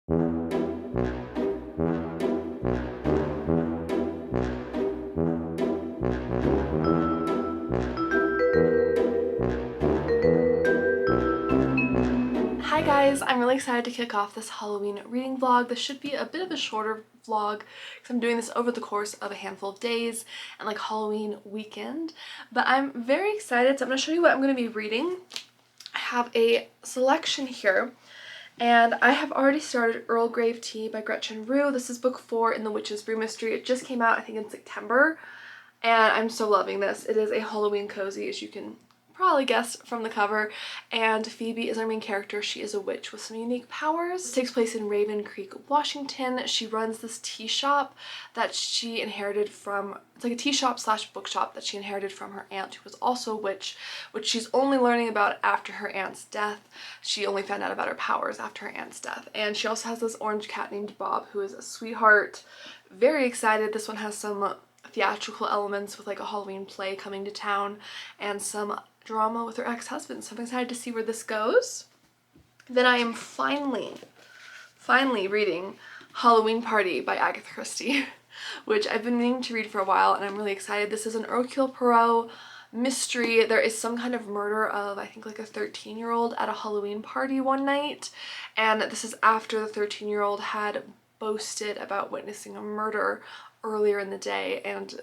Hi guys, I'm really excited to kick off this Halloween reading vlog. This should be a bit of a shorter vlog because I'm doing this over the course of a handful of days and like Halloween weekend. But I'm very excited, so I'm going to show you what I'm going to be reading. I have a selection here and I have already started Earl Grey Tea by Gretchen Rue. This is book 4 in the Witch's Brew mystery. It just came out I think in September and I'm so loving this. It is a Halloween cozy, as you can probably guess from the cover, and Phoebe is our main character. She is a witch with some unique powers. It takes place in Raven Creek, Washington. She runs this tea shop that she inherited from, it's like a tea shop slash bookshop that she inherited from her aunt, who was also a witch, which she's only learning about after her aunt's death. She only found out about her powers after her aunt's death. And she also has this orange cat named Bob, who is a sweetheart. Very excited. This one has some theatrical elements with like a Halloween play coming to town and some drama with her ex-husband, so I'm excited to see where this goes. Then I am finally reading Halloween Party by Agatha Christie, which I've been meaning to read for a while, and I'm really excited. This is an Hercule Poirot mystery. There is some kind of murder of, I think, like a 13-year-old at a Halloween party one night, and this is after the 13-year-old had boasted about witnessing a murder earlier in the day, and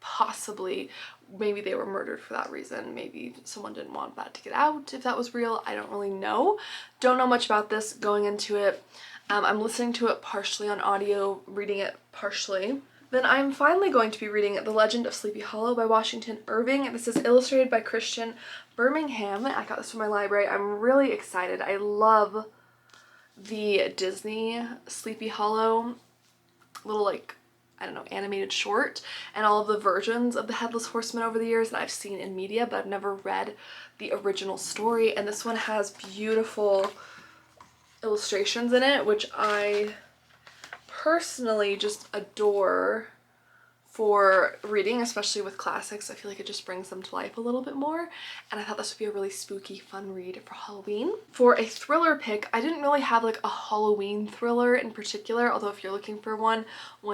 possibly maybe they were murdered for that reason. Maybe someone didn't want that to get out if that was real. I don't really know. Don't know much about this going into it. I'm listening to it partially on audio, reading it partially. Then I'm finally going to be reading The Legend of Sleepy Hollow by Washington Irving. This is illustrated by Christian Birmingham. I got this from my library. I'm really excited. I love the Disney Sleepy Hollow little, like, I don't know, animated short, and all of the versions of the Headless Horseman over the years that I've seen in media, but I've never read the original story. And this one has beautiful illustrations in it, which I personally just adore for reading, especially with classics. I feel like it just brings them to life a little bit more, and I thought this would be a really spooky, fun read for Halloween. For a thriller pick, I didn't really have like a Halloween thriller in particular, although if you're looking for one,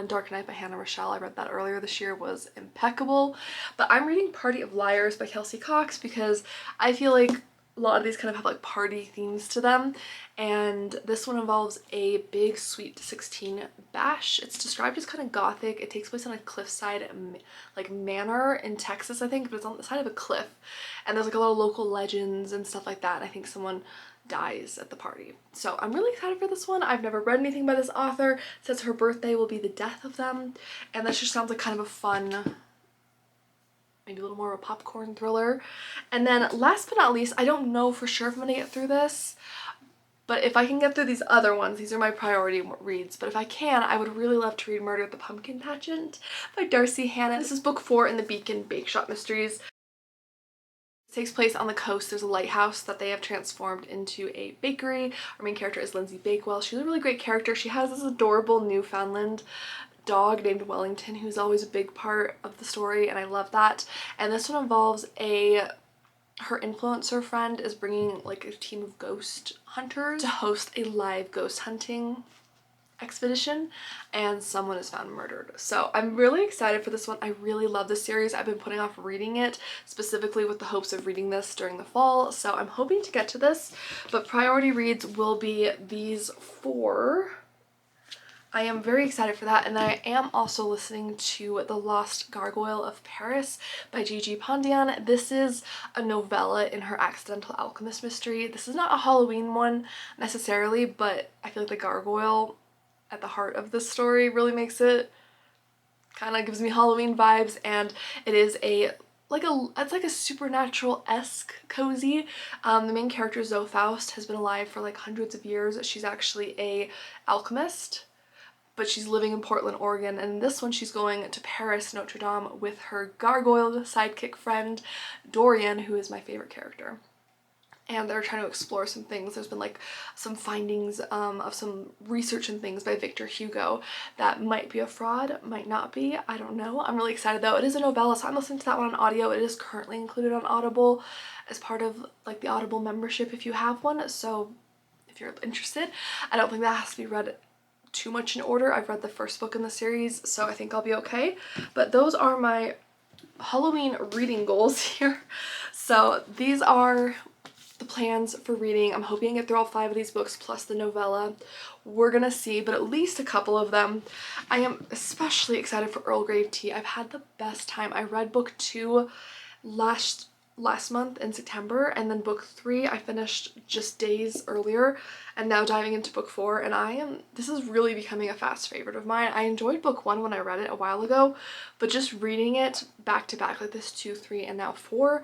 Dark Night by Hannah Rochelle, I read that earlier this year, was impeccable. But I'm reading Party of Liars by Kelsey Cox because I feel like a lot of these kind of have like party themes to them, and this one involves a big Sweet 16 bash. It's described as kind of gothic. It takes place on a cliffside like manor in Texas, I think, but it's on the side of a cliff, and there's like a lot of local legends and stuff like that, and I think someone dies at the party. So I'm really excited for this one. I've never read anything by this author. It says her birthday will be the death of them, and this just sounds like kind of a fun, maybe a little more of a popcorn thriller. And then last but not least, I don't know for sure if I'm gonna get through this, but if I can get through these other ones, these are my priority reads, but if I can, I would really love to read Murder at the Pumpkin Pageant by Darcy Hannah. This is book 4 in the Beacon Bake Shop Mysteries. It takes place on the coast. There's a lighthouse that they have transformed into a bakery. Our main character is Lindsay Bakewell. She's a really great character. She has this adorable Newfoundland dog named Wellington, who's always a big part of the story, and I love that. And this one involves her influencer friend is bringing like a team of ghost hunters to host a live ghost hunting expedition, and someone is found murdered. So I'm really excited for this one. I really love this series. I've been putting off reading it specifically with the hopes of reading this during the fall, so I'm hoping to get to this, but priority reads will be these 4. I am very excited for that, and I am also listening to The Lost Gargoyle of Paris by Gigi Pondian. This is a novella in her Accidental Alchemist mystery. This is not a Halloween one necessarily, but I feel like the gargoyle at the heart of this story really makes it, kind of gives me Halloween vibes, and it is it's like a supernatural-esque cozy. The main character, Zoe Faust, has been alive for like hundreds of years. She's actually a alchemist, but she's living in Portland, Oregon, and in this one she's going to Paris, Notre Dame, with her gargoyle sidekick friend, Dorian, who is my favorite character. And they're trying to explore some things. There's been like some findings of some research and things by Victor Hugo that might be a fraud, might not be, I don't know. I'm really excited though. It is a novella, so I'm listening to that one on audio. It is currently included on Audible as part of like the Audible membership if you have one, so if you're interested. I don't think that has to be read too much in order. I've read the first book in the series, so I think I'll be okay. But those are my Halloween reading goals here. So these are the plans for reading. I'm hoping to get through all 5 of these books plus the novella. We're gonna see, but at least a couple of them. I am especially excited for Earl Grey Tea. I've had the best time. I read book 2 last month in September, and then book 3 I finished just days earlier, and now diving into book 4, and this is really becoming a fast favorite of mine. I enjoyed book 1 when I read it a while ago, but just reading it back to back like this, 2, 3, and now 4,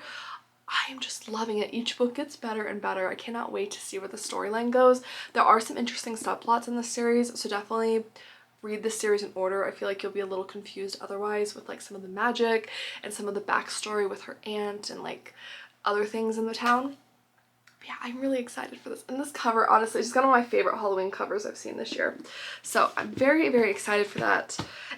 I am just loving it. Each book gets better and better. I cannot wait to see where the storyline goes. There are some interesting subplots in this series, so definitely read this series in order. I feel like you'll be a little confused otherwise with like some of the magic and some of the backstory with her aunt and like other things in the town. But yeah, I'm really excited for this. And this cover, honestly, is just one of my favorite Halloween covers I've seen this year. So I'm very, very excited for that.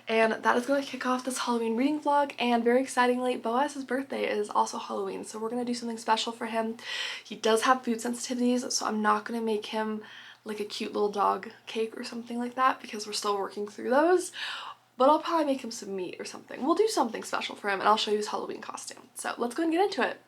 And that is going to kick off this Halloween reading vlog. And very excitingly, Boaz's birthday is also Halloween. So we're going to do something special for him. He does have food sensitivities, so I'm not going to make him like a cute little dog cake or something like that because we're still working through those. But I'll probably make him some meat or something. We'll do something special for him, and I'll show you his Halloween costume. So let's go and get into it.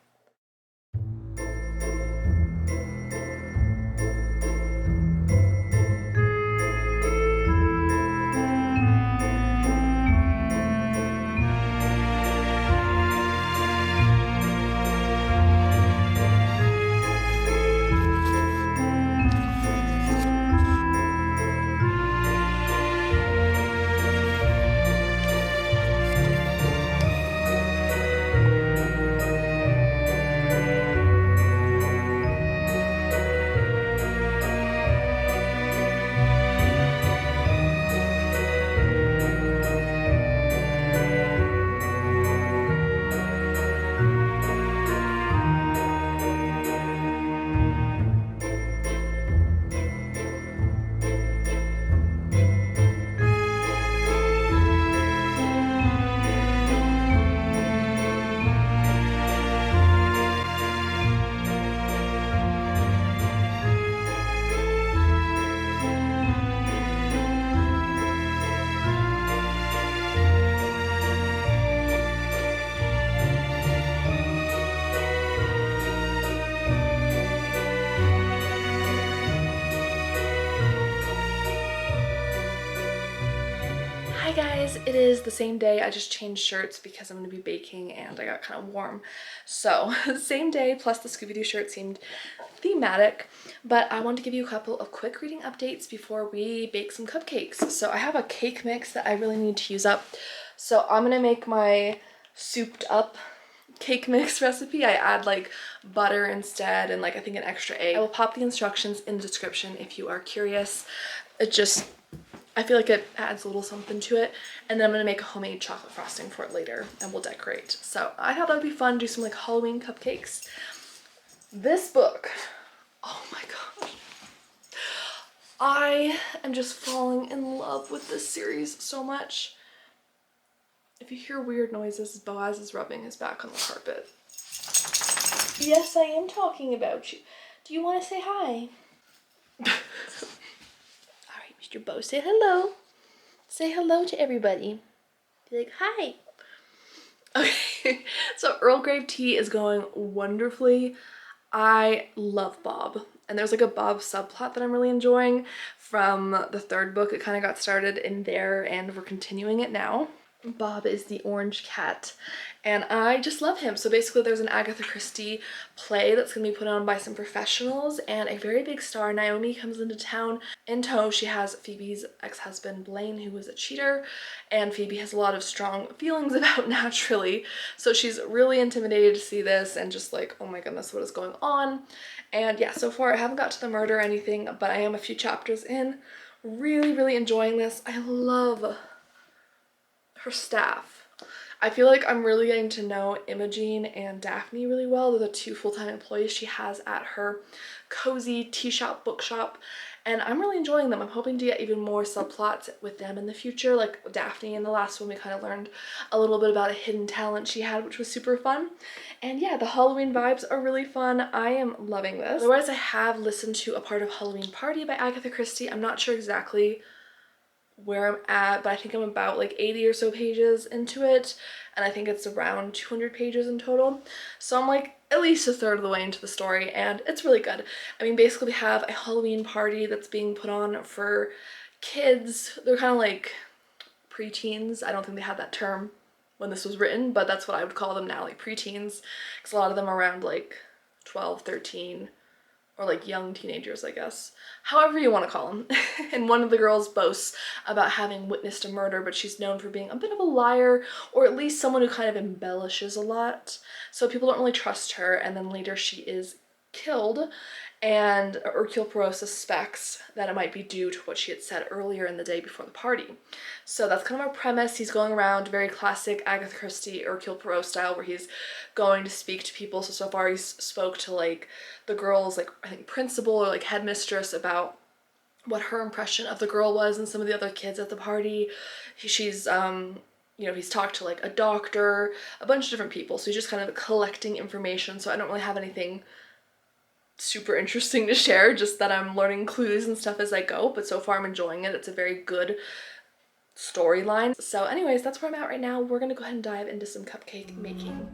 Hi guys, it is the same day. I just changed shirts because I'm going to be baking and I got kind of warm. So same day, plus the Scooby-Doo shirt seemed thematic, but I want to give you a couple of quick reading updates before we bake some cupcakes. So I have a cake mix that I really need to use up. So I'm going to make my souped up cake mix recipe. I add like butter instead and like I think an extra egg. I will pop the instructions in the description if you are curious. I feel like it adds a little something to it. And then I'm gonna make a homemade chocolate frosting for it later and we'll decorate. So I thought that would be fun, do some like Halloween cupcakes. This book, oh my gosh. I am just falling in love with this series so much. If you hear weird noises, Boaz is rubbing his back on the carpet. Yes, I am talking about you. Do you want to say hi? Mr. Bo, say hello. Say hello to everybody. Be like, hi. Okay, so Earl Grey Tea is going wonderfully. I love Bob. And there's like a Bob subplot that I'm really enjoying from the 3rd book. It kind of got started in there and we're continuing it now. Bob is the orange cat and I just love him. So basically there's an Agatha Christie play that's going to be put on by some professionals and a very big star, Naomi, comes into town. In tow she has Phoebe's ex-husband Blaine, who was a cheater, and Phoebe has a lot of strong feelings about naturally. So she's really intimidated to see this and just like, oh my goodness, what is going on? And yeah, so far I haven't got to the murder or anything, but I am a few chapters in. Really, really enjoying this. I love her staff. I feel like I'm really getting to know Imogene and Daphne really well. They're the 2 full-time employees she has at her cozy tea shop, bookshop, and I'm really enjoying them. I'm hoping to get even more subplots with them in the future. Like Daphne in the last one, we kind of learned a little bit about a hidden talent she had, which was super fun. And yeah, the Halloween vibes are really fun. I am loving this. Otherwise, I have listened to A Part of Halloween Party by Agatha Christie. I'm not sure exactly where I'm at, but I think I'm about like 80 or so pages into it, and I think it's around 200 pages in total. So I'm like at least a third of the way into the story, and it's really good. I mean, basically we have a Halloween party that's being put on for kids. They're kind of like preteens. I don't think they had that term when this was written, but that's what I would call them now, like preteens, because a lot of them are around like 12, 13, or like young teenagers, I guess. However you want to call them. And one of the girls boasts about having witnessed a murder, but she's known for being a bit of a liar, or at least someone who kind of embellishes a lot. So people don't really trust her, and then later she is killed, and Hercule Poirot suspects that it might be due to what she had said earlier in the day before the party. So that's kind of our premise. He's going around, very classic Agatha Christie, Hercule Poirot style, where he's going to speak to people. So far he's spoke to like the girl's, like, I think principal or like headmistress about what her impression of the girl was, and some of the other kids at the party. She's you know, he's talked to like a doctor, a bunch of different people. So he's just kind of collecting information. So I don't really have anything super interesting to share, just that I'm learning clues and stuff as I go, but so far I'm enjoying it. It's a very good storyline. So anyways, that's where I'm at right now. We're gonna go ahead and dive into some cupcake making.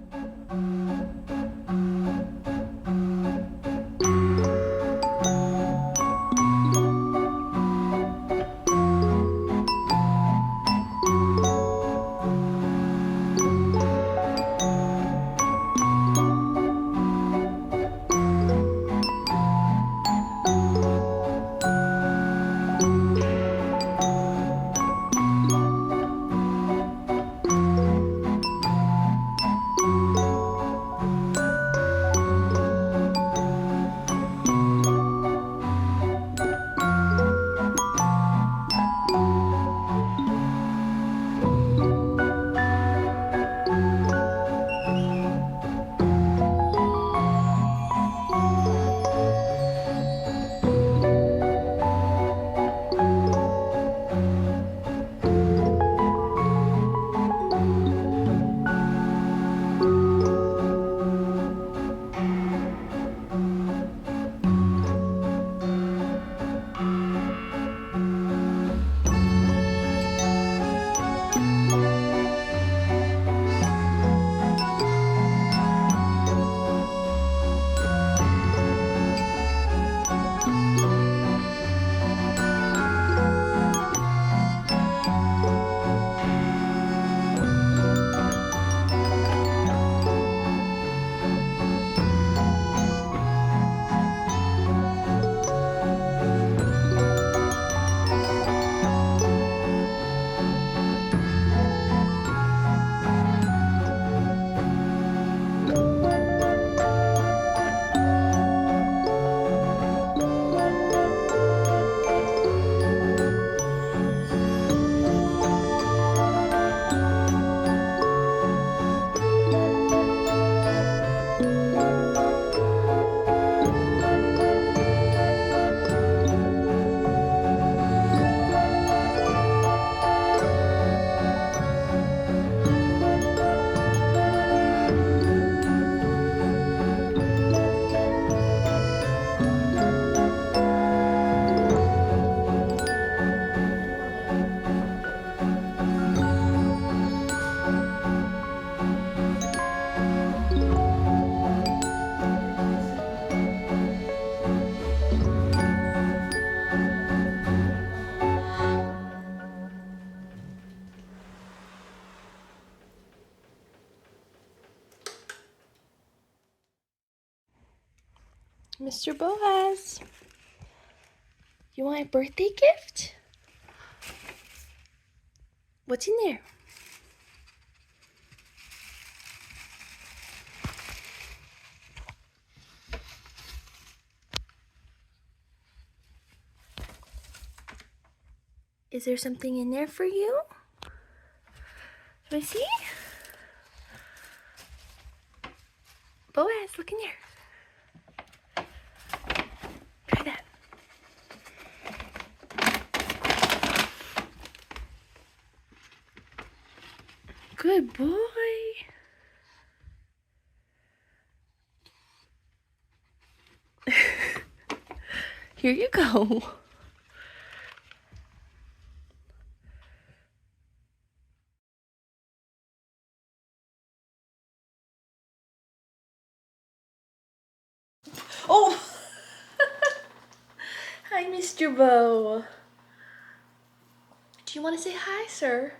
Mr. Boaz, you want a birthday gift? What's in there? Is there something in there for you? Can I see? Boaz, look in there. Try that. Good boy. Here you go. Oh! Hi, Mr. Bo. Do you want to say hi, sir?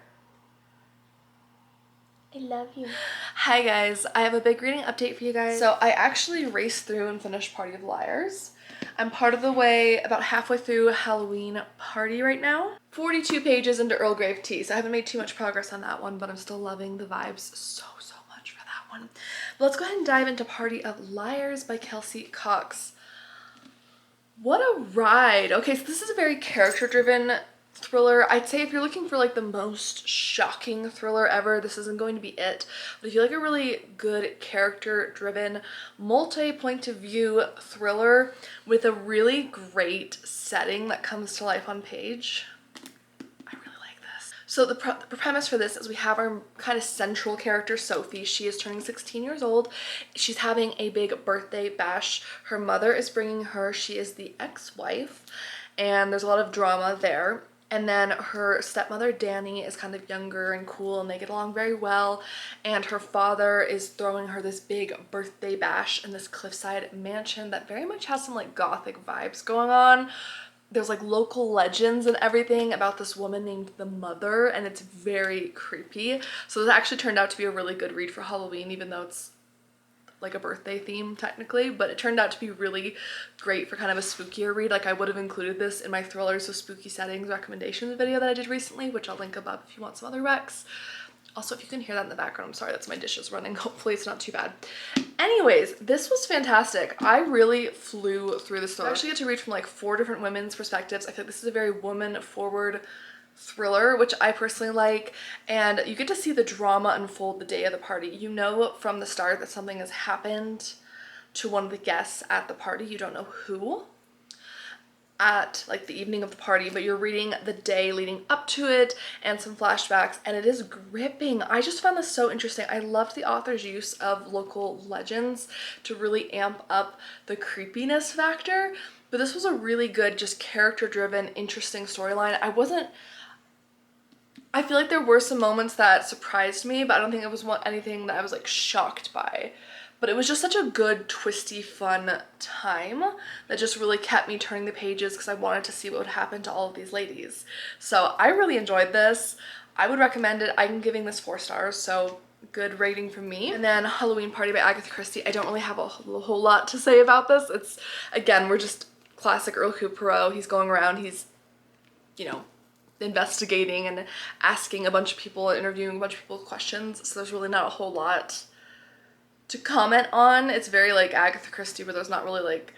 I love you. Hi guys, I have a big reading update for you guys. So I actually raced through and finished Party of Liars. I'm part of the way, about halfway through Halloween Party right now. 42 pages into Earl Grey tea, so I haven't made too much progress on that one, but I'm still loving the vibes so much for that one. But let's go ahead and dive into Party of Liars by Kelsey Cox. What a ride. Okay, so this is a very character-driven thriller. I'd say if you're looking for like the most shocking thriller ever, this isn't going to be it. But if you like a really good character-driven, multi-point of view thriller with a really great setting that comes to life on page, I really like this. So the premise for this is we have our kind of central character, Sophie. She is turning 16 years old. She's having a big birthday bash. Her mother is bringing her. She is the ex-wife, and there's a lot of drama there. And then her stepmother, Danny, is kind of younger and cool, and they get along very well. And her father is throwing her this big birthday bash in this cliffside mansion that very much has some like gothic vibes going on. There's like local legends and everything about this woman named the Mother, and it's very creepy. So this actually turned out to be a really good read for Halloween, even though it's like a birthday theme technically, but it turned out to be really great for kind of a spookier read. Like I would have included this in my thrillers with spooky settings recommendations video that I did recently, which I'll link above if you want some other recs. Also, if you can hear that in the background, I'm sorry, that's my dishes running. Hopefully it's not too bad. Anyways, this was fantastic. I really flew through this story. I actually get to read from like 4 different women's perspectives. I feel like this is a very woman-forward thriller, which I personally like, and you get to see the drama unfold the day of the party. You know from the start that something has happened to one of the guests at the party. You don't know who at like the evening of the party, but you're reading the day leading up to it and some flashbacks, and it is gripping. I just found this so interesting. I loved the author's use of local legends to really amp up the creepiness factor, but this was a really good, just character-driven, interesting storyline. I feel like there were some moments that surprised me, but I don't think it was anything that I was like shocked by. But it was just such a good, twisty, fun time that just really kept me turning the pages because I wanted to see what would happen to all of these ladies. So I really enjoyed this. I would recommend it. I'm giving this 4 stars, so good rating from me. And then Halloween Party by Agatha Christie. I don't really have a whole lot to say about this. It's, again, we're just classic Earl Poirot. He's going around, he's, you know, investigating and asking a bunch of people, interviewing a bunch of people with questions, so there's really not a whole lot to comment on. It's very like Agatha Christie, where there's not really like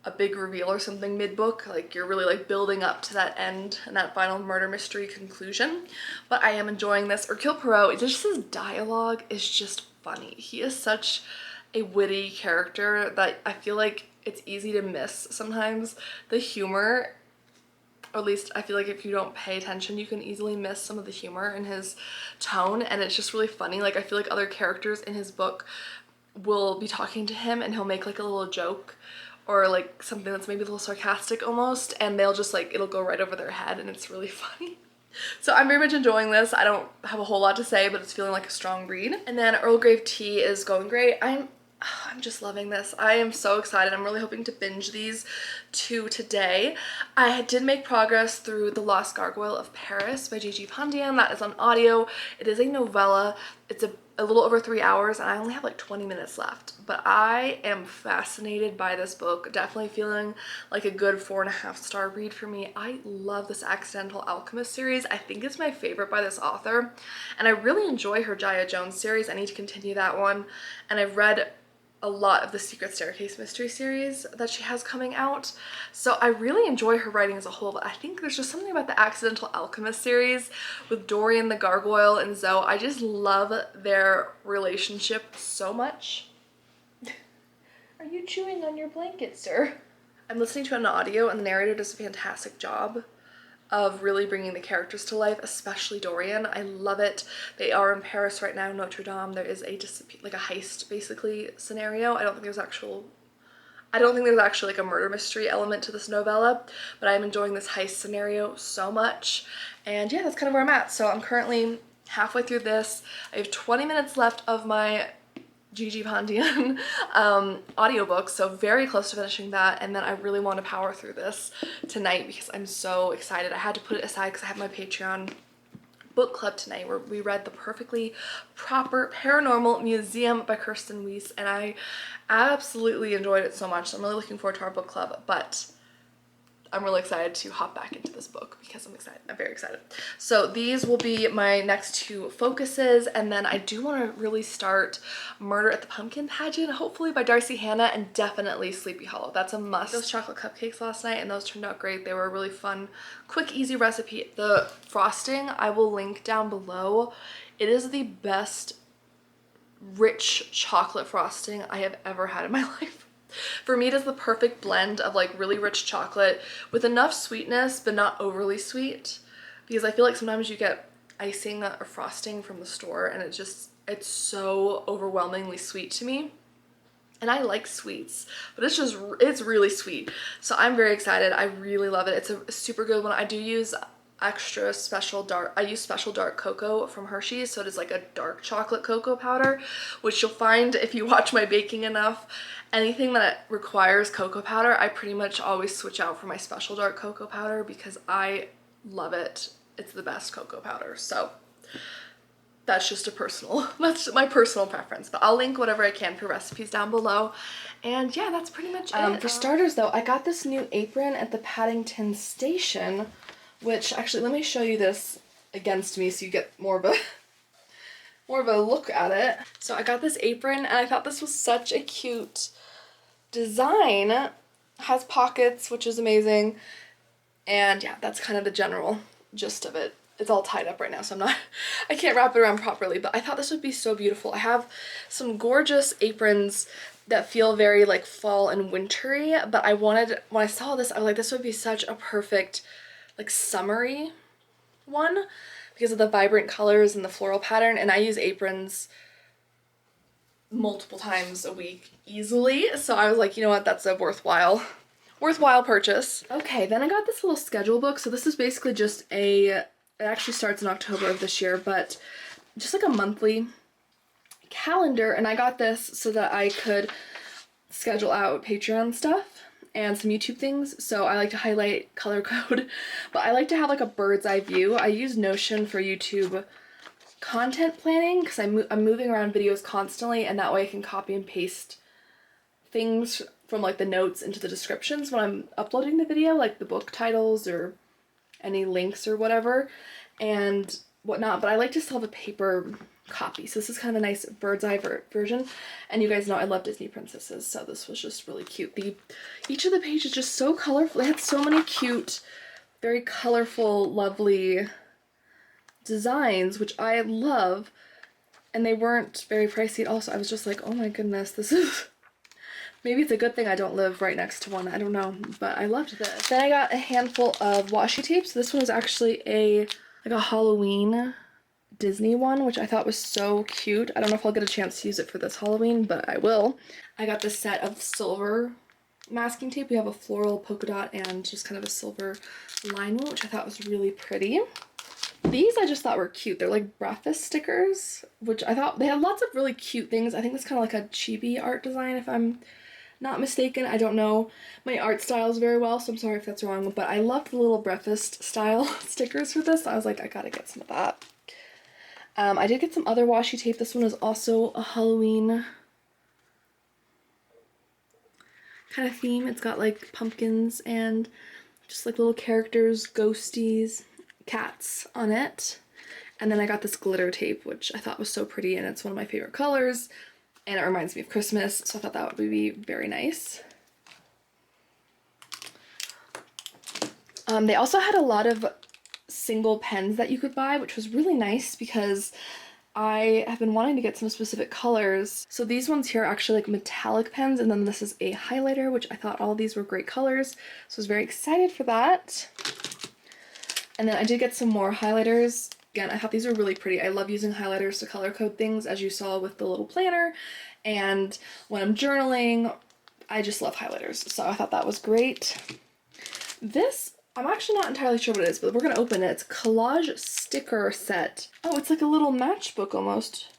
a big reveal or something mid-book. Like you're really like building up to that end and that final murder mystery conclusion. But I am enjoying this. Hercule Poirot, just his dialogue is just funny. He is such a witty character that I feel like it's easy to miss sometimes the humor. Or at least I feel like if you don't pay attention, you can easily miss some of the humor in his tone, and it's just really funny. Like I feel like other characters in his book will be talking to him and he'll make like a little joke or like something that's maybe a little sarcastic almost, and they'll just like, it'll go right over their head, and it's really funny. So I'm very much enjoying this. I don't have a whole lot to say, but it's feeling like a strong read. And then Earl Grey tea is going great. I'm just loving this. I am so excited. I'm really hoping to binge these 2 today. I did make progress through The Lost Gargoyle of Paris by Gigi Pandian. That is on audio. It is a novella. It's a little over 3 hours, and I only have like 20 minutes left. But I am fascinated by this book. Definitely feeling like a good 4.5 star read for me. I love this Accidental Alchemist series. I think it's my favorite by this author, and I really enjoy her Jaya Jones series. I need to continue that one, and I've read a lot of the Secret Staircase mystery series that she has coming out. So I really enjoy her writing as a whole, but I think there's just something about the Accidental Alchemist series with Dorian the Gargoyle and Zoe. I just love their relationship so much. Are you chewing on your blanket, sir? I'm listening to an audio, and the narrator does a fantastic job of really bringing the characters to life, especially Dorian. I love it. They are in Paris right now, Notre Dame. There is a like a heist basically scenario. I don't think there's actually like a murder mystery element to this novella, but I'm enjoying this heist scenario so much. And yeah, that's kind of where I'm at. So I'm currently halfway through this. I have 20 minutes left of my Gigi Pondian audiobook, so very close to finishing that, and then I really want to power through this tonight because I'm so excited. I had to put it aside because I have my Patreon book club tonight where we read The Perfectly Proper Paranormal Museum by Kirsten Weiss, and I absolutely enjoyed it so much. So I'm really looking forward to our book club, but I'm really excited to hop back into this book because I'm excited. I'm very excited. So these will be my next two focuses, and then I do want to really start Murder at the Pumpkin Pageant, hopefully by Darcy Hannah, and definitely Sleepy Hollow. That's a must. Those chocolate cupcakes last night, and those turned out great. They were a really fun, quick, easy recipe. The frosting I will link down below. It is the best rich chocolate frosting I have ever had in my life. For me, it is the perfect blend of like really rich chocolate with enough sweetness but not overly sweet, because I feel like sometimes you get icing or frosting from the store and it's so overwhelmingly sweet to me, and I like sweets, but it's really sweet. So I'm very excited. I really love it. It's a super good one. I do use special dark cocoa from Hershey, so it is like a dark chocolate cocoa powder, which you'll find if you watch my baking enough. Anything that requires cocoa powder, I pretty much always switch out for my special dark cocoa powder because I love it. It's the best cocoa powder. So that's that's my personal preference, but I'll link whatever I can for recipes down below. And yeah, that's pretty much it. For starters though, I got this new apron at the Paddington station, which actually, let me show you this against me so you get more of a look at it. So I got this apron and I thought this was such a cute design. It has pockets, which is amazing. And yeah, that's kind of the general gist of it. It's all tied up right now, so I can't wrap it around properly, but I thought this would be so beautiful. I have some gorgeous aprons that feel very like fall and wintry, but when I saw this, I was like, this would be such a perfect like summery one because of the vibrant colors and the floral pattern, and I use aprons multiple times a week easily, so I was like, you know what, that's a worthwhile purchase. Okay, then I got this little schedule book. So this is basically just it actually starts in October of this year, but just like a monthly calendar, and I got this so that I could schedule out Patreon stuff and some YouTube things. So I like to highlight, color code, but I like to have like a bird's eye view. I use Notion for YouTube content planning because I'm moving around videos constantly, and that way I can copy and paste things from like the notes into the descriptions when I'm uploading the video, like the book titles or any links or whatever and whatnot, but I like to still have a paper copy. So this is kind of a nice bird's eye version, and you guys know I love Disney princesses, so this was just really cute. Each of the pages is just so colorful. They had so many cute, very colorful, lovely designs, which I love, and they weren't very pricey also. I was just like, oh my goodness, this is maybe it's a good thing I don't live right next to one, I don't know, but I loved this. Then I got a handful of washi tapes. This one was actually like a Halloween Disney one, which I thought was so cute. I don't know if I'll get a chance to use it for this Halloween, but I will. I got this set of silver masking tape. We have a floral polka dot and just kind of a silver lining, which I thought was really pretty. These I just thought were cute. They're like breakfast stickers, which I thought they had lots of really cute things. I think that's kind of like a chibi art design if I'm not mistaken. I don't know my art styles very well, so I'm sorry if that's wrong, but I loved the little breakfast style stickers for this. I was like, I gotta get some of that. I did get some other washi tape. This one is also a Halloween kind of theme. It's got like pumpkins and just like little characters, ghosties, cats on it. And then I got this glitter tape, which I thought was so pretty, and it's one of my favorite colors, and it reminds me of Christmas, so I thought that would be very nice. They also had a lot of single pens that you could buy, which was really nice because I have been wanting to get some specific colors. So these ones here are actually like metallic pens, and then this is a highlighter, which I thought all of these were great colors, so I was very excited for that. And then I did get some more highlighters. Again, I thought these were really pretty. I love using highlighters to color code things, as you saw with the little planner. And when I'm journaling, I just love highlighters. So I thought that was great. This, I'm actually not entirely sure what it is, but we're gonna open it. It's collage sticker set. Oh, it's like a little matchbook almost.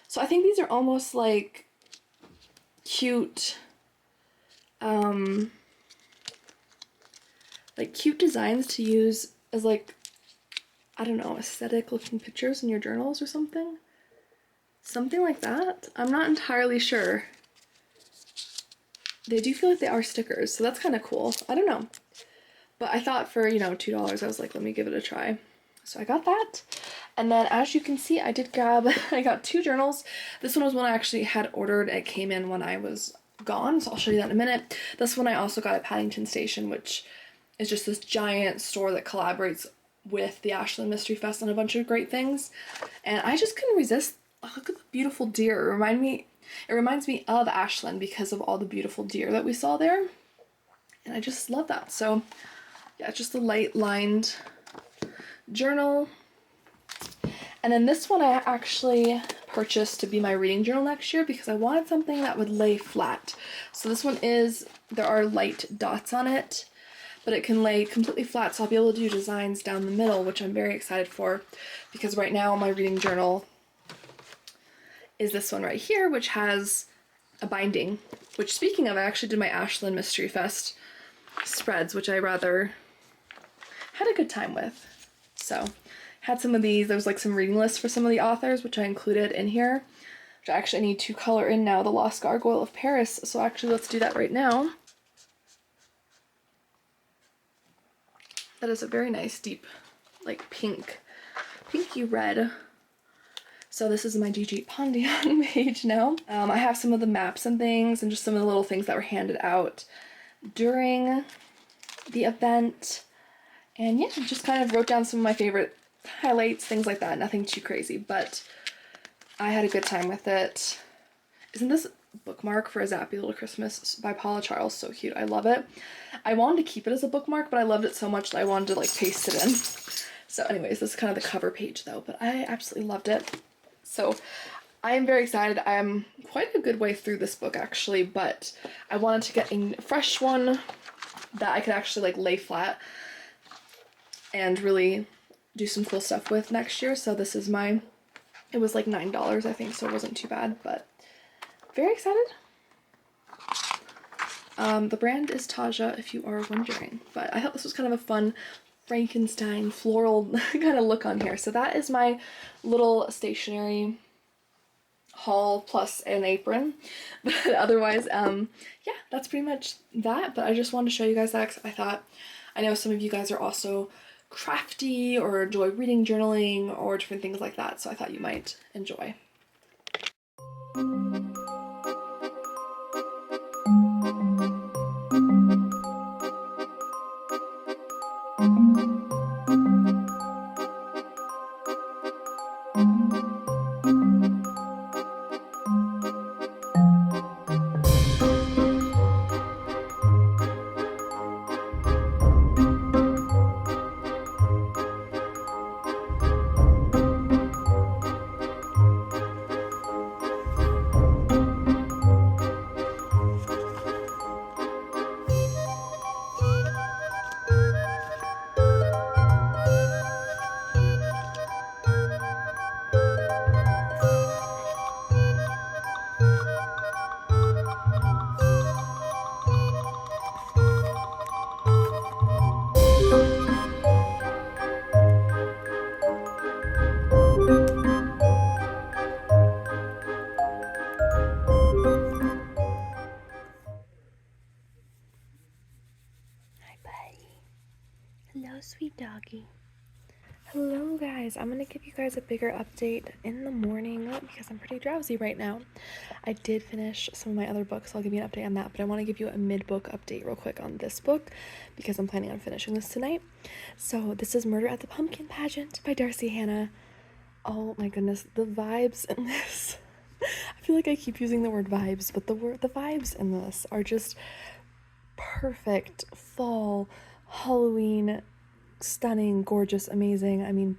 So I think these are almost like cute, cute designs to use as like, I don't know, aesthetic looking pictures in your journals or something. Something like that. I'm not entirely sure. They do feel like they are stickers, so that's kind of cool. I don't know. But I thought for, you know, $2, I was like, let me give it a try. So I got that. And then as you can see, I did grab, I got 2 journals. This one was one I actually had ordered. It came in when I was gone, so I'll show you that in a minute. This one I also got at Paddington Station, which is just this giant store that collaborates with the Ashland Mystery Fest on a bunch of great things. And I just couldn't resist. Oh, look at the beautiful deer. It reminds me of Ashland because of all the beautiful deer that we saw there. And I just love that. So yeah, just a light lined journal. And then this one I actually purchased to be my reading journal next year because I wanted something that would lay flat. So this one there are light dots on it, but it can lay completely flat, so I'll be able to do designs down the middle, which I'm very excited for, because right now my reading journal is this one right here, which has a binding, which, speaking of, I actually did my Ashland Mystery Fest spreads, which I rather had a good time with. So had some of these. There was like some reading lists for some of the authors, which I included in here, which I actually need to color in now, The Lost Gargoyle of Paris. So actually let's do that right now. That is a very nice deep, like pinky red. So this is my Gigi Pondian page now. I have some of the maps and things and just some of the little things that were handed out during the event. And yeah, just kind of wrote down some of my favorite highlights, things like that. Nothing too crazy, but I had a good time with it. Isn't this bookmark for A Zappy Little Christmas by Paula Charles so cute? I love it. I wanted to keep it as a bookmark, but I loved it so much that I wanted to like paste it in. So anyways, this is kind of the cover page though, but I absolutely loved it. So I am very excited. I am quite a good way through this book actually, but I wanted to get a fresh one that I could actually like lay flat and really do some cool stuff with next year. So this is it was like $9 I think, so it wasn't too bad, but very excited. The brand is Taja, if you are wondering, but I thought this was kind of a fun Frankenstein floral kind of look on here. So that is my little stationery haul plus an apron, but otherwise yeah, that's pretty much that. But I just wanted to show you guys that because I know some of you guys are also crafty or enjoy reading, journaling, or different things like that, so I thought you might enjoy. Hello, sweet doggy. Hello, guys. I'm gonna give you guys a bigger update in the morning because I'm pretty drowsy right now. I did finish some of my other books, so I'll give you an update on that, but I want to give you a mid-book update real quick on this book because I'm planning on finishing this tonight. So this is Murder at the Pumpkin Pageant by Darcy Hannah. Oh my goodness, the vibes in this. I feel like I keep using the word vibes, but the vibes in this are just perfect fall Halloween stunning, gorgeous, amazing. I mean,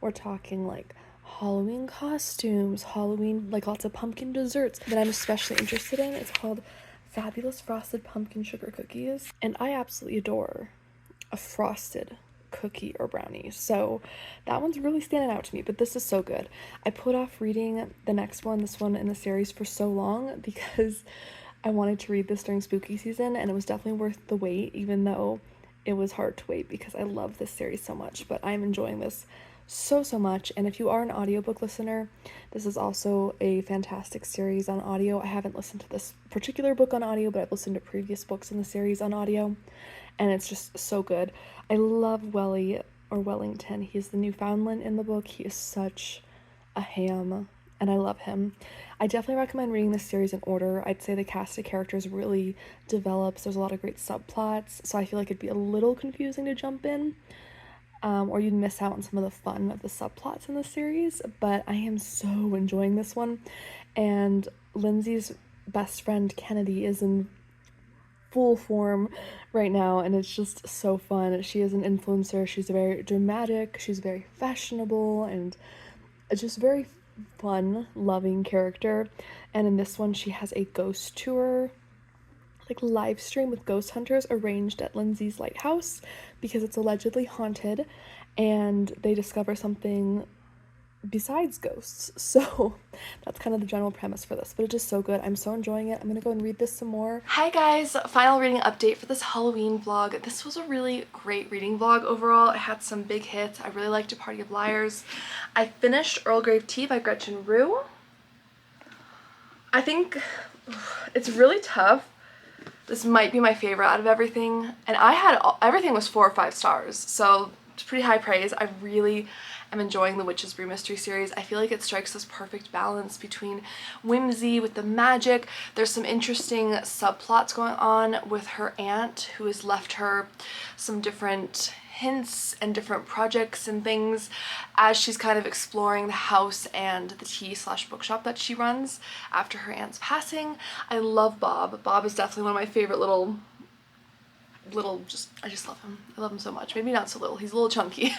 we're talking like Halloween costumes, Halloween, like lots of pumpkin desserts that I'm especially interested in. It's called Fabulous Frosted Pumpkin Sugar Cookies, and I absolutely adore a frosted cookie or brownie, so that one's really standing out to me. But this is so good. I put off reading this one in the series, for so long because I wanted to read this during spooky season, and it was definitely worth the wait, even though it was hard to wait because I love this series so much. But I'm enjoying this so much. And if you are an audiobook listener, this is also a fantastic series on audio. I haven't listened to this particular book on audio, but I've listened to previous books in the series on audio, and it's just so good. I love Welly, or Wellington. He's the Newfoundland in the book. He is such a ham, and I love him. I definitely recommend reading this series in order. I'd say the cast of characters really develops. There's a lot of great subplots, so I feel like it'd be a little confusing to jump in, or you'd miss out on some of the fun of the subplots in the series. But I am so enjoying this one, and Lindsay's best friend Kennedy is in full form right now, and it's just so fun. She is an influencer. She's very dramatic, she's very fashionable, and just very fun, loving character. And in this one, she has a ghost tour, like live stream with ghost hunters, arranged at Lindsay's lighthouse because it's allegedly haunted, and they discover something besides ghosts. So that's kind of the general premise for this, but it's just so good. I'm so enjoying it. I'm gonna go and read this some more. Hi guys, final reading update for this Halloween vlog. This was a really great reading vlog overall. I had some big hits. I really liked A Party of Liars. I finished Earl Grey Tea by Gretchen Rue. I think it's really tough. This might be my favorite out of everything, and everything was 4 or 5 stars, so it's pretty high praise. I really am enjoying the Witch's Brew mystery series. I feel like it strikes this perfect balance between whimsy with the magic. There's some interesting subplots going on with her aunt, who has left her some different hints and different projects and things as she's kind of exploring the house and the tea/bookshop that she runs after her aunt's passing. I love Bob. Bob is definitely one of my favorite little I just love him. I love him so much. Maybe not so little, he's a little chunky,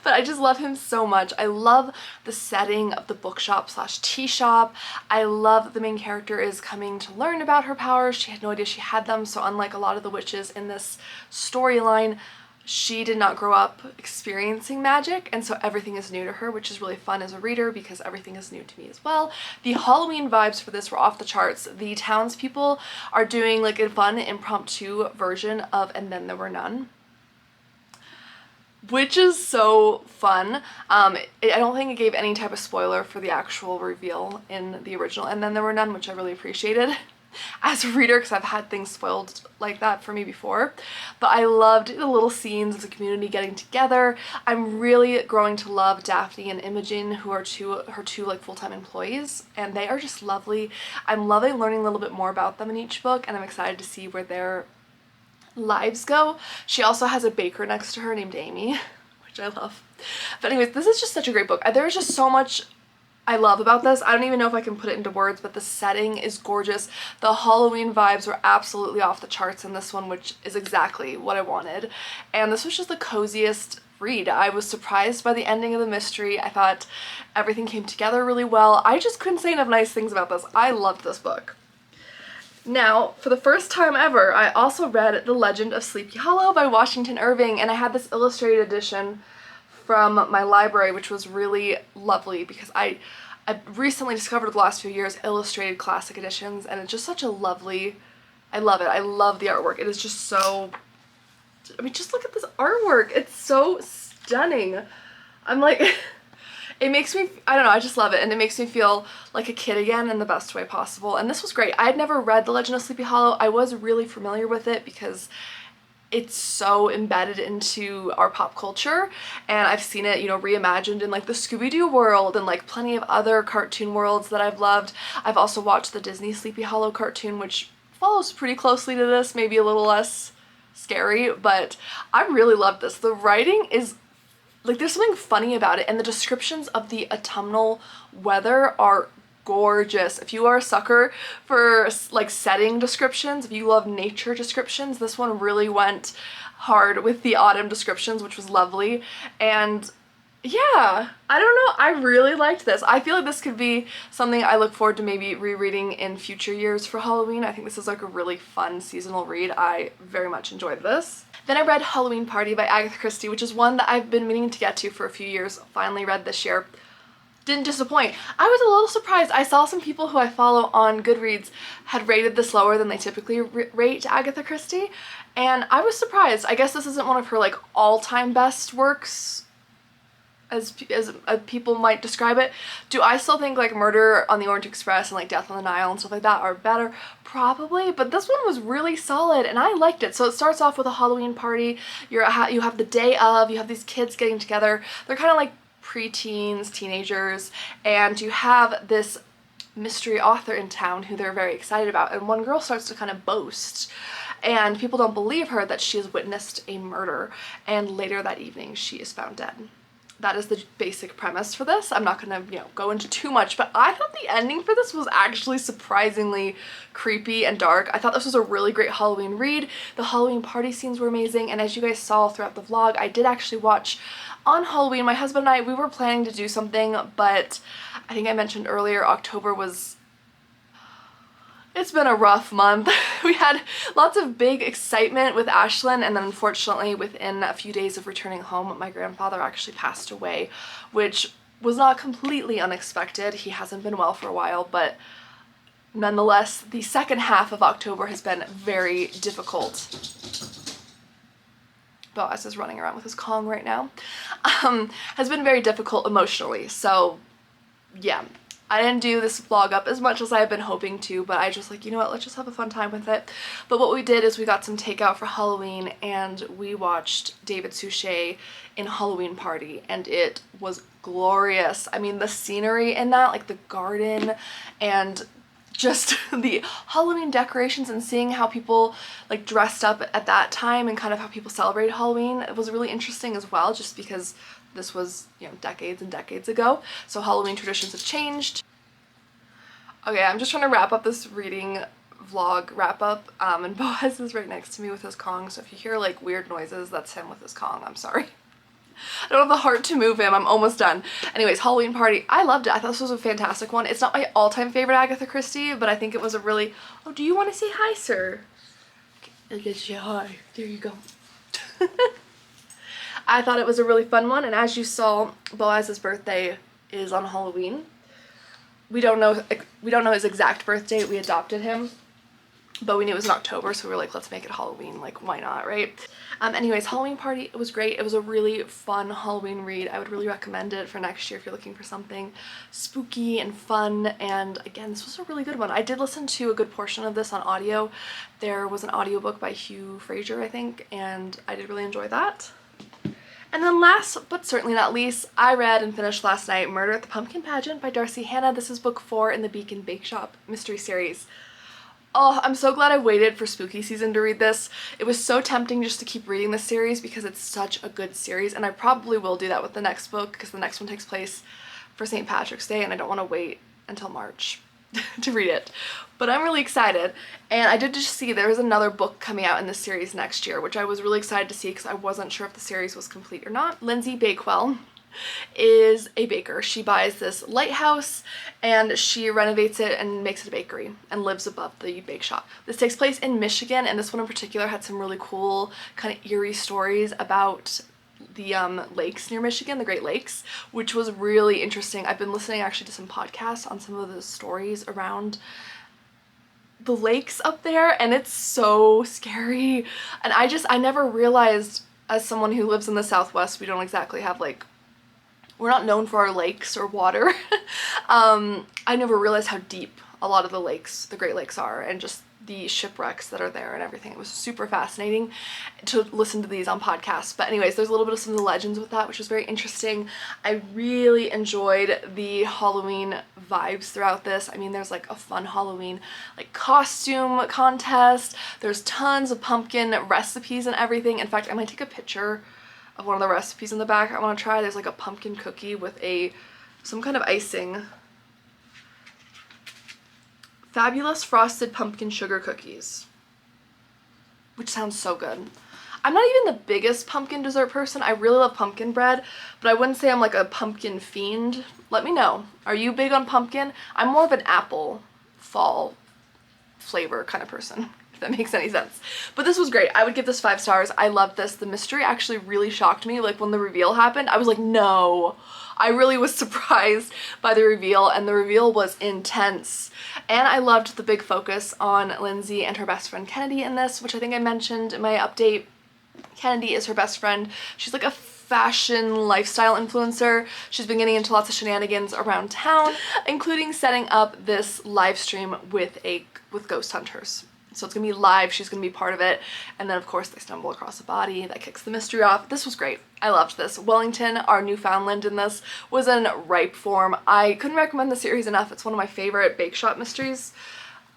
but I just love him so much. I love the setting of the bookshop/tea shop. I love that the main character is coming to learn about her powers. She had no idea she had them, so unlike a lot of the witches in this storyline, she did not grow up experiencing magic, and so everything is new to her, which is really fun as a reader because everything is new to me as well. The Halloween vibes for this were off the charts. The townspeople are doing like a fun impromptu version of And Then There Were None, which is so fun. I don't think it gave any type of spoiler for the actual reveal in the original And Then There Were None, which I really appreciated as a reader because I've had things spoiled like that for me before. But I loved the little scenes of the community getting together. I'm really growing to love Daphne and Imogen, who are her two like full-time employees, and they are just lovely. I'm loving learning a little bit more about them in each book, and I'm excited to see where their lives go. She also has a baker next to her named Amy, which I love. But anyways, this is just such a great book. There's just so much I love about this. I don't even know if I can put it into words, but the setting is gorgeous. The Halloween vibes were absolutely off the charts in this one, which is exactly what I wanted. And this was just the coziest read. I was surprised by the ending of the mystery. I thought everything came together really well. I just couldn't say enough nice things about this. I loved this book. Now, for the first time ever, I also read The Legend of Sleepy Hollow by Washington Irving, and I had this illustrated edition from my library, which was really lovely because I recently discovered the last few years illustrated classic editions, and it's just such a lovely, I love it. I love the artwork. It is just so, I mean, just look at this artwork. It's so stunning. I'm like, it makes me, I don't know, I just love it, and it makes me feel like a kid again in the best way possible. And this was great. I had never read The Legend of Sleepy Hollow. I was really familiar with it because it's so embedded into our pop culture, and I've seen it, you know, reimagined in like the Scooby-Doo world and like plenty of other cartoon worlds that I've loved. I've also watched the Disney Sleepy Hollow cartoon, which follows pretty closely to this, maybe a little less scary, but I really loved this. The writing is like, there's something funny about it, and the descriptions of the autumnal weather are gorgeous. If you are a sucker for like setting descriptions, if you love nature descriptions, this one really went hard with the autumn descriptions, which was lovely. And yeah, I don't know, I really liked this. I feel like this could be something I look forward to maybe rereading in future years for Halloween. I think this is like a really fun seasonal read. I very much enjoyed this. Then I read Halloween Party by Agatha Christie, which is one that I've been meaning to get to for a few years. Finally read this year. Didn't disappoint. I was a little surprised. I saw some people who I follow on Goodreads had rated this lower than they typically rate Agatha Christie, and I was surprised. I guess this isn't one of her like all-time best works, as people might describe it. Do I still think like Murder on the Orient Express and like Death on the Nile and stuff like that are better? Probably, but this one was really solid and I liked it. So it starts off with a Halloween party. You have the day of, you have these kids getting together. They're kind of like preteens, teenagers, and you have this mystery author in town who they're very excited about, and one girl starts to kind of boast, and people don't believe her that she has witnessed a murder, and later that evening she is found dead. That is the basic premise for this. I'm not gonna, go into too much, but I thought the ending for this was actually surprisingly creepy and dark. I thought this was a really great Halloween read. The Halloween party scenes were amazing, and as you guys saw throughout the vlog, I did actually watch on Halloween. My husband and I, we were planning to do something, but I think I mentioned earlier, October was... It's been a rough month. We had lots of big excitement with Ashland, and then unfortunately within a few days of returning home, my grandfather actually passed away, which was not completely unexpected. He hasn't been well for a while, but nonetheless, the second half of October has been very difficult. Boaz is running around with his Kong right now. Has been very difficult emotionally, so yeah. I didn't do this vlog up as much as I've been hoping to, but I just like, you know what, let's just have a fun time with it. But what we did is we got some takeout for Halloween and we watched David Suchet in Halloween Party, and it was glorious. I mean, the scenery in that, like the garden and just the Halloween decorations and seeing how people like dressed up at that time and kind of how people celebrated Halloween, it was really interesting as well, just because this was, decades and decades ago. So Halloween traditions have changed. Okay, I'm just trying to wrap up this reading vlog wrap up, and Boaz is right next to me with his Kong, so if you hear like weird noises, that's him with his Kong. I'm sorry. I don't have the heart to move him. I'm almost done. Anyways, Halloween Party. I loved it. I thought this was a fantastic one. It's not my all-time favorite Agatha Christie, but I think it was a really... Oh, do you want to say hi, sir? Okay, let's say hi. There you go. I thought it was a really fun one, and as you saw, Boaz's birthday is on Halloween. We don't know his exact birth date. We adopted him, but we knew it was in October, so we were like, let's make it Halloween. Like, why not, right? Anyways, Halloween Party, it was great. It was a really fun Halloween read. I would really recommend it for next year if you're looking for something spooky and fun. And again, this was a really good one. I did listen to a good portion of this on audio. There was an audiobook by Hugh Fraser, I think, and I did really enjoy that. And then last, but certainly not least, I read and finished last night Murder at the Pumpkin Pageant by Darcy Hannah. This is book 4 in the Beacon Bake Shop mystery series. Oh, I'm so glad I waited for spooky season to read this. It was so tempting just to keep reading this series because it's such a good series, and I probably will do that with the next book because the next one takes place for St. Patrick's Day and I don't want to wait until March to read it. But I'm really excited, and I did just see there is another book coming out in this series next year, which I was really excited to see because I wasn't sure if the series was complete or not. Lindsay Bakewell is a baker. She buys this lighthouse and she renovates it and makes it a bakery and lives above the bake shop. This takes place in Michigan, and this one in particular had some really cool kind of eerie stories about the lakes near Michigan, the Great Lakes, which was really interesting. I've been listening actually to some podcasts on some of the stories around the lakes up there, and it's so scary. And I never realized, as someone who lives in the Southwest, we don't exactly have like, we're not known for our lakes or water. I never realized how deep a lot of the lakes, the Great Lakes are, and just the shipwrecks that are there and everything. It was super fascinating to listen to these on podcasts. But anyways, there's a little bit of some of the legends with that, which was very interesting. I really enjoyed the Halloween vibes throughout this. I mean, there's like a fun Halloween like costume contest. There's tons of pumpkin recipes and everything. In fact, I might take a picture of one of the recipes in the back I want to try. There's like a pumpkin cookie with some kind of icing. Fabulous frosted pumpkin sugar cookies, which sounds so good. I'm not even the biggest pumpkin dessert person. I really love pumpkin bread, but I wouldn't say I'm like a pumpkin fiend. Let me know. Are you big on pumpkin? I'm more of an apple fall flavor kind of person, if that makes any sense. But this was great. I would give this 5 stars. I loved this. The mystery actually really shocked me. Like when the reveal happened, I was like, no. I really was surprised by the reveal, and the reveal was intense. And I loved the big focus on Lindsay and her best friend Kennedy in this, which I think I mentioned in my update. Kennedy is her best friend. She's like a fashion lifestyle influencer. She's been getting into lots of shenanigans around town, including setting up this live stream with ghost hunters. So it's gonna be live, she's gonna be part of it, and then of course they stumble across a body that kicks the mystery off. This was great. I loved this. Wellington, our Newfoundland in this, was in ripe form. I couldn't recommend the series enough. It's one of my favorite bake shop mysteries.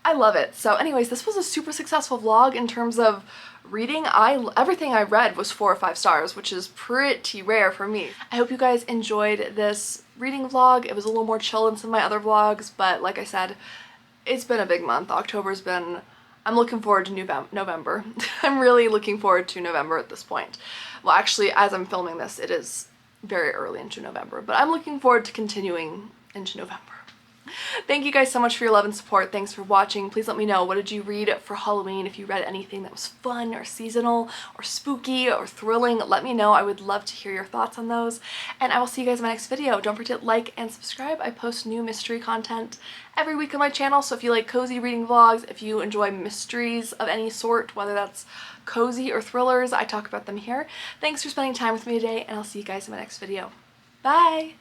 I love it. So anyways, this was a super successful vlog in terms of reading. Everything I read was 4 or 5 stars, which is pretty rare for me. I hope you guys enjoyed this reading vlog. It was a little more chill than some of my other vlogs, but like I said, it's been a big month. October's been... I'm looking forward to November. I'm really looking forward to November at this point. Well, actually, as I'm filming this, it is very early into November, but I'm looking forward to continuing into November. Thank you guys so much for your love and support. Thanks for watching. Please let me know, what did you read for Halloween? If you read anything that was fun or seasonal or spooky or thrilling, let me know. I would love to hear your thoughts on those. And I will see you guys in my next video. Don't forget to like and subscribe. I post new mystery content every week on my channel. So if you like cozy reading vlogs, if you enjoy mysteries of any sort, whether that's cozy or thrillers, I talk about them here. Thanks for spending time with me today, and I'll see you guys in my next video. Bye!